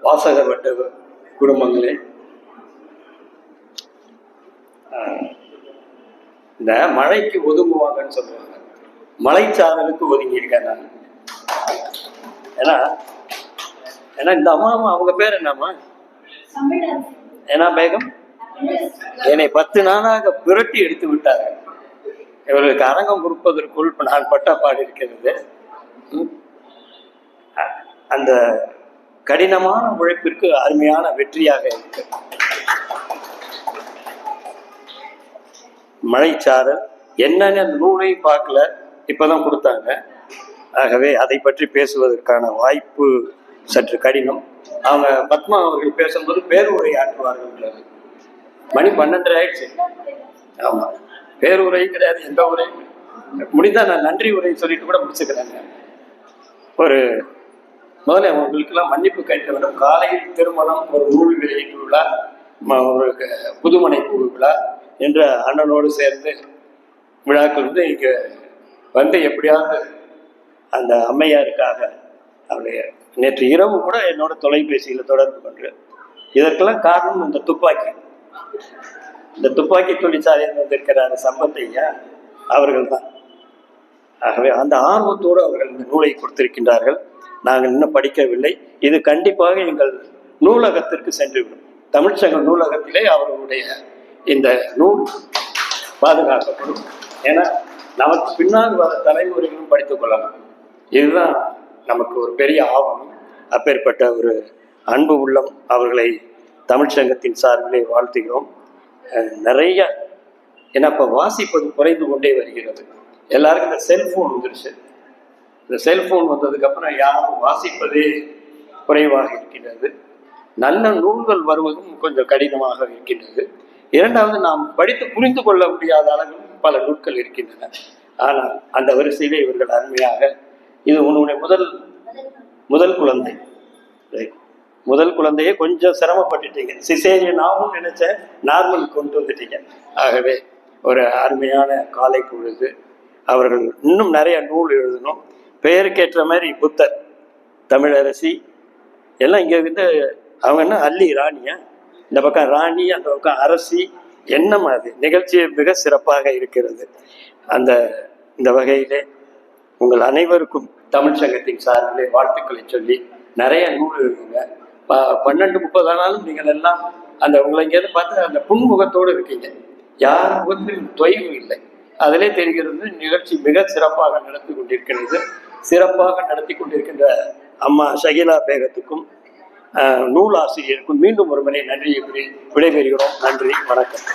வாசகர் வட்ட குடும்பங்களே, இந்த மழைக்கு ஒதுங்குவாங்கன்னு சொல்லுவாங்க, மலைச்சாரலுக்கு ஒதுங்கி இருக்கேன் நான். ஏன்னா ஏன்னா இந்த அம்மாவும் அவங்க பேர் என்னம்மா? ஏன்னா பேகம் என்னை 10 நாளாக புரட்டி எடுத்து விட்டார்கள். இவர்களுக்கு அரங்கம் கொடுப்பதற்குள் நான் பட்ட பாடு இருக்கிறது. அந்த கடினமான உழைப்பிற்கு அருமையான வெற்றியாக இருக்கு. மழைச்சாரல் என்னன்னு அந்த நூலையும் பார்க்கல, இப்பதான் கொடுத்தாங்க. ஆகவே அதை பற்றி பேசுவதற்கான வாய்ப்பு சற்று கடினம். அவங்க பத்மா அவர்கள் பேசும்போது பேருரை ஆற்றுவார்கள். மணி 12:30 ஆயிடுச்சு. ஆமா, பேருரையும் கிடையாது, எந்த உரையும். முடிந்தா நான் நன்றி உரை சொல்லிட்டு கூட முடிச்சுக்கிறேங்க. ஒரு முதல்ல உங்களுக்கெல்லாம் மன்னிப்பு கேட்க வேண்டும். காலையில் திருமணம், ஒரு நூல் வெளியீட்டு விழா, ஒரு புதுமனை பூ விழா என்ற அண்ணனோடு சேர்ந்து விழாக்கள் இங்கே வந்து எப்படியாவது அந்த அம்மையாருக்காக அவருடைய நேற்று இரவு கூட என்னோட தொலைபேசியில் தொடர்பு கொண்டு, இதற்கெல்லாம் காரணம் இந்த துப்பாக்கி, இந்த துப்பாக்கி தொழிற்சாலையில் வந்திருக்கிறார் சம்பத்தையா அவர்கள் தான். ஆகவே அந்த ஆர்வத்தோடு அவர்கள் இந்த நூலை கொடுத்திருக்கின்றார்கள். நாங்கள் இன்னும் படிக்கவில்லை. இது கண்டிப்பாக எங்கள் நூலகத்திற்கு சென்றுவிடும். தமிழ்ச்சங்க நூலகத்திலே அவர்களுடைய இந்த நூல் பாதுகாக்கப்படும். ஏன்னா நமக்கு பின்னால் வர தலைமுறைகளும் படித்துக் கொள்ளலாம். இதுதான் நமக்கு ஒரு பெரிய ஆவணம். அப்பேற்பட்ட ஒரு அன்பு உள்ளம் அவர்களை தமிழ்ச்சங்கத்தின் சார்பிலே வாழ்த்துகிறோம். நிறைய ஏன்னா இப்போ வாசிப்பது குறைந்து கொண்டே வருகிறது. எல்லாருக்கும் இந்த செல்போன் வந்துருச்சு. இந்த செல்போன் வந்ததுக்கப்புறம் யாரும் வாசிப்பதே குறைவாக இருக்கின்றது. நல்ல நூல்கள் வருவதும் கொஞ்சம் கடினமாக இருக்கின்றது. இரண்டாவது, நாம் படித்து புரிந்து கொள்ள முடியாத அளவில் பல நூல்கள் இருக்கின்றன. ஆனால் அந்த வரிசையிலே இவர்கள் அருமையாக, இது உன்னுடைய முதல் குழந்தை, முதல் குழந்தையே கொஞ்சம் சிரமப்பட்டுட்டீங்க. சிசேரியன் ஆகும் நினைச்ச நார்மல் கொண்டு வந்துட்டீங்க. ஆகவே ஒரு அருமையான காலை பொழுது. அவர்கள் இன்னும் நிறைய நூல் எழுதணும். பெயருக்கேற்ற மாதிரி புத்தர், தமிழரசி எல்லாம் இங்கே வந்து அவங்க என்ன அல்லி ராணியா, இந்த பக்கம் ராணி, அந்த பக்கம் அரசி, என்ன மாதிரி நிகழ்ச்சி மிக சிறப்பாக இருக்கிறது. இந்த வகையிலே உங்கள் அனைவருக்கும் தமிழ்ச்சங்கத்தின் சார்பிலே வாழ்த்துக்களை சொல்லி நிறைய நூல் எழுதுங்க. 12:30 ஆனாலும் நீங்கள் எல்லாம் அந்த உங்களை இங்கேருந்து பார்த்து அந்த புன்முகத்தோடு இருக்கீங்க. யார் முகத்திலும் தொய்வு இல்லை. அதிலே தெரிகிறது நிகழ்ச்சி மிக சிறப்பாக நடத்தி கொண்டிருக்கிறது. சிறப்பாக நடத்தி கொண்டிருக்கின்ற அம்மா ஷகிலா பேகத்துக்கும் நூலாசிரியருக்கும் மீண்டும் ஒரு முறை நன்றியை விடைபெறுகிறோம். நன்றி, வணக்கம்.